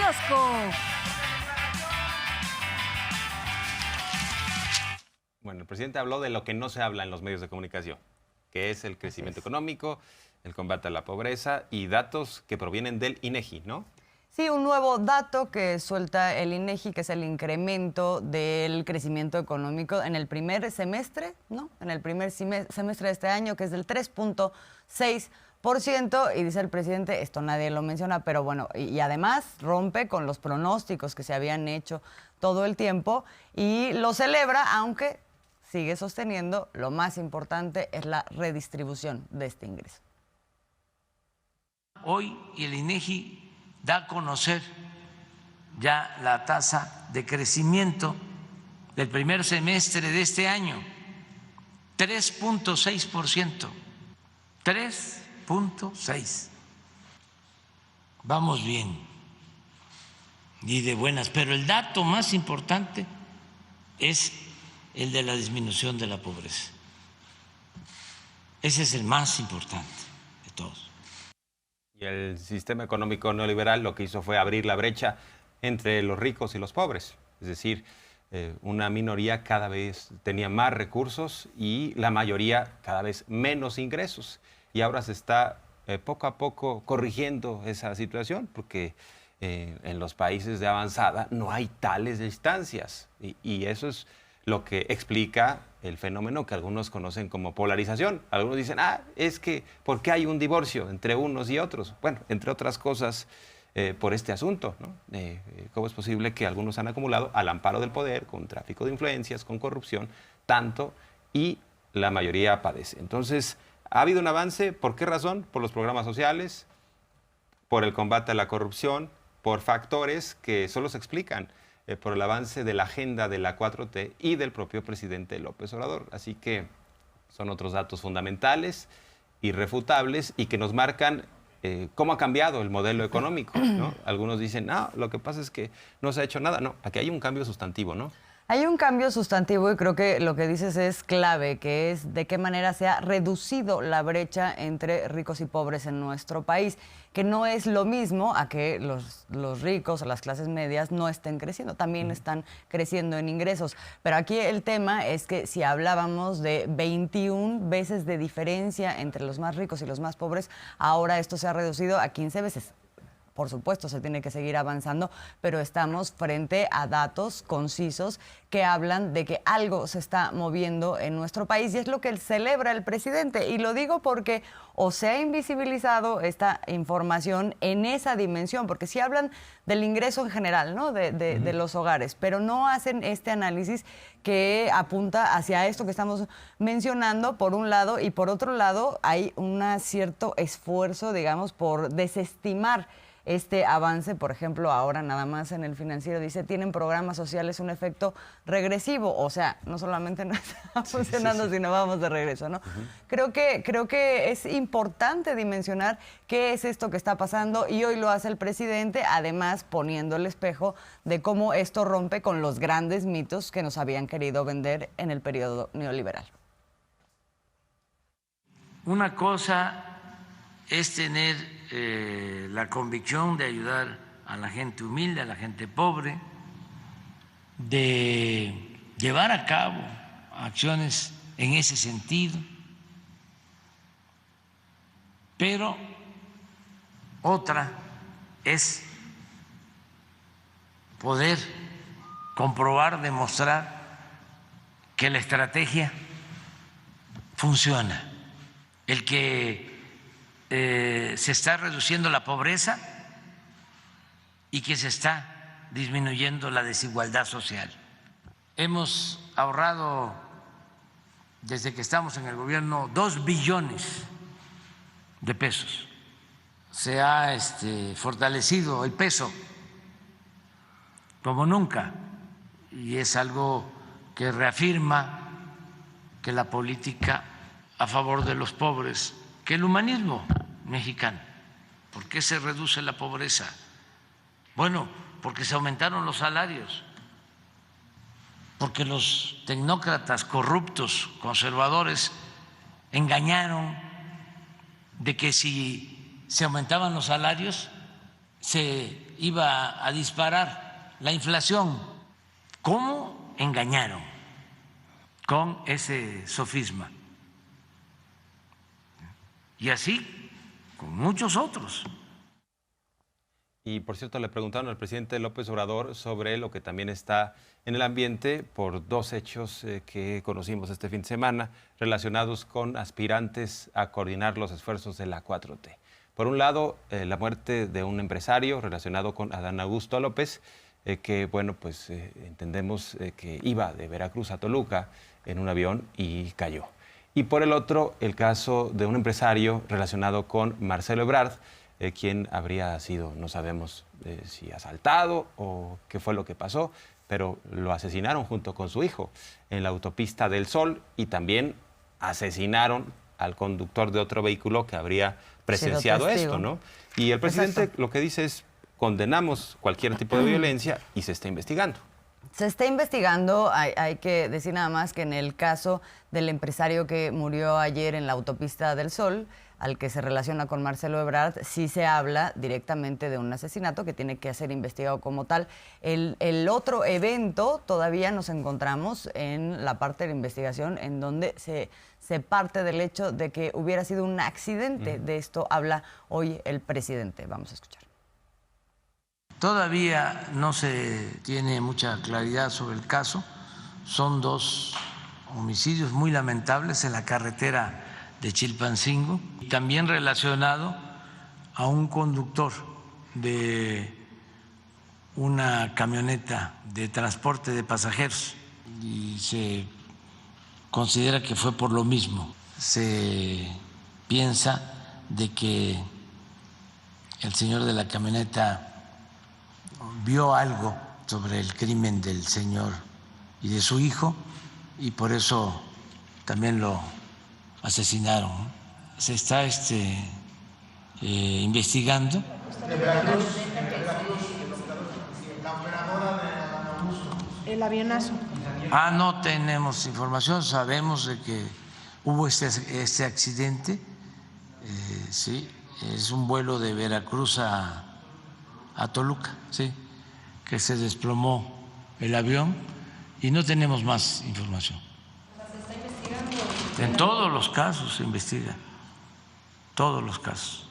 kiosco. Bueno, el presidente habló de lo que no se habla en los medios de comunicación, que es el crecimiento económico, el combate a la pobreza y datos que provienen del INEGI, ¿no? Sí, un nuevo dato que suelta el INEGI, que es el incremento del crecimiento económico en el primer semestre, ¿no? En el primer semestre de este año, que es del 3.6%, y dice el presidente, esto nadie lo menciona, pero bueno, y además rompe con los pronósticos que se habían hecho todo el tiempo y lo celebra, aunque sigue sosteniendo lo más importante es la redistribución de este ingreso. Hoy el INEGI da a conocer ya la tasa de crecimiento del primer semestre de este año, 3.6%, 3.6%. Vamos bien y de buenas, pero el dato más importante es el de la disminución de la pobreza. Ese es el más importante de todos. Y el sistema económico neoliberal lo que hizo fue abrir la brecha entre los ricos y los pobres. Es decir, una minoría cada vez tenía más recursos y la mayoría cada vez menos ingresos. Y ahora se está poco a poco corrigiendo esa situación porque en los países de avanzada no hay tales distancias. Y eso es lo que explica el fenómeno que algunos conocen como polarización. Algunos dicen, es que ¿por qué hay un divorcio entre unos y otros? Bueno, entre otras cosas, por este asunto, ¿no? ¿Cómo es posible que algunos han acumulado al amparo del poder, con tráfico de influencias, con corrupción, tanto, y la mayoría padece? Entonces, ¿ha habido un avance? ¿Por qué razón? Por los programas sociales, por el combate a la corrupción, por factores que solo se explican por el avance de la agenda de la 4T y del propio presidente López Obrador. Así que son otros datos fundamentales, irrefutables y que nos marcan cómo ha cambiado el modelo económico, ¿no? Algunos dicen, lo que pasa es que no se ha hecho nada. No, aquí hay un cambio sustantivo, ¿no? Hay un cambio sustantivo y creo que lo que dices es clave, que es de qué manera se ha reducido la brecha entre ricos y pobres en nuestro país, que no es lo mismo a que los ricos o las clases medias no estén creciendo, también están creciendo en ingresos. Pero aquí el tema es que si hablábamos de 21 veces de diferencia entre los más ricos y los más pobres, ahora esto se ha reducido a 15 veces. Por supuesto, se tiene que seguir avanzando, pero estamos frente a datos concisos que hablan de que algo se está moviendo en nuestro país y es lo que celebra el presidente. Y lo digo porque o se ha invisibilizado esta información en esa dimensión, porque sí hablan del ingreso en general, ¿no? de los hogares, pero no hacen este análisis que apunta hacia esto que estamos mencionando, por un lado, y por otro lado hay un cierto esfuerzo, digamos, por desestimar este avance. Por ejemplo, ahora nada más en el Financiero dice, tienen programas sociales un efecto regresivo, o sea, no solamente no está funcionando, sino vamos de regreso, ¿no? Creo que es importante dimensionar qué es esto que está pasando y hoy lo hace el presidente, además poniendo el espejo de cómo esto rompe con los grandes mitos que nos habían querido vender en el periodo neoliberal. Una cosa es tener la convicción de ayudar a la gente humilde, a la gente pobre, de llevar a cabo acciones en ese sentido, pero otra es poder comprobar, demostrar que la estrategia funciona, el que se está reduciendo la pobreza y que se está disminuyendo la desigualdad social. Hemos ahorrado desde que estamos en el gobierno 2 billones de pesos. Se ha fortalecido el peso como nunca y es algo que reafirma que la política a favor de los pobres, que el humanismo mexicano. ¿Por qué se reduce la pobreza? Bueno, porque se aumentaron los salarios, porque los tecnócratas corruptos, conservadores, engañaron de que si se aumentaban los salarios se iba a disparar la inflación. ¿Cómo engañaron con ese sofisma? Y así con muchos otros. Y por cierto, le preguntaron al presidente López Obrador sobre lo que también está en el ambiente por dos hechos que conocimos este fin de semana relacionados con aspirantes a coordinar los esfuerzos de la 4T. Por un lado, la muerte de un empresario relacionado con Adán Augusto López, que bueno, pues entendemos que iba de Veracruz a Toluca en un avión y cayó. Y por el otro, el caso de un empresario relacionado con Marcelo Ebrard, quien habría sido, no sabemos si asaltado o qué fue lo que pasó, pero lo asesinaron junto con su hijo en la autopista del Sol y también asesinaron al conductor de otro vehículo que habría presenciado esto, ¿no? Y el presidente lo que dice es: condenamos cualquier tipo de violencia y se está investigando. Se está investigando, hay que decir nada más que en el caso del empresario que murió ayer en la autopista del Sol, al que se relaciona con Marcelo Ebrard, sí se habla directamente de un asesinato que tiene que ser investigado como tal. El otro evento, todavía nos encontramos en la parte de la investigación en donde se parte del hecho de que hubiera sido un accidente. De esto habla hoy el presidente. Vamos a escuchar. Todavía no se tiene mucha claridad sobre el caso. Son dos homicidios muy lamentables en la carretera de Chilpancingo, también relacionado a un conductor de una camioneta de transporte de pasajeros, y se considera que fue por lo mismo. Se piensa de que el señor de la camioneta vio algo sobre el crimen del señor y de su hijo y por eso también lo asesinaron. Se está investigando. El avionazo. No tenemos información, sabemos de que hubo este accidente, sí, es un vuelo de Veracruz a Toluca, sí, que se desplomó el avión y no tenemos más información. ¿Se está investigando? En todos los casos se investiga, todos los casos.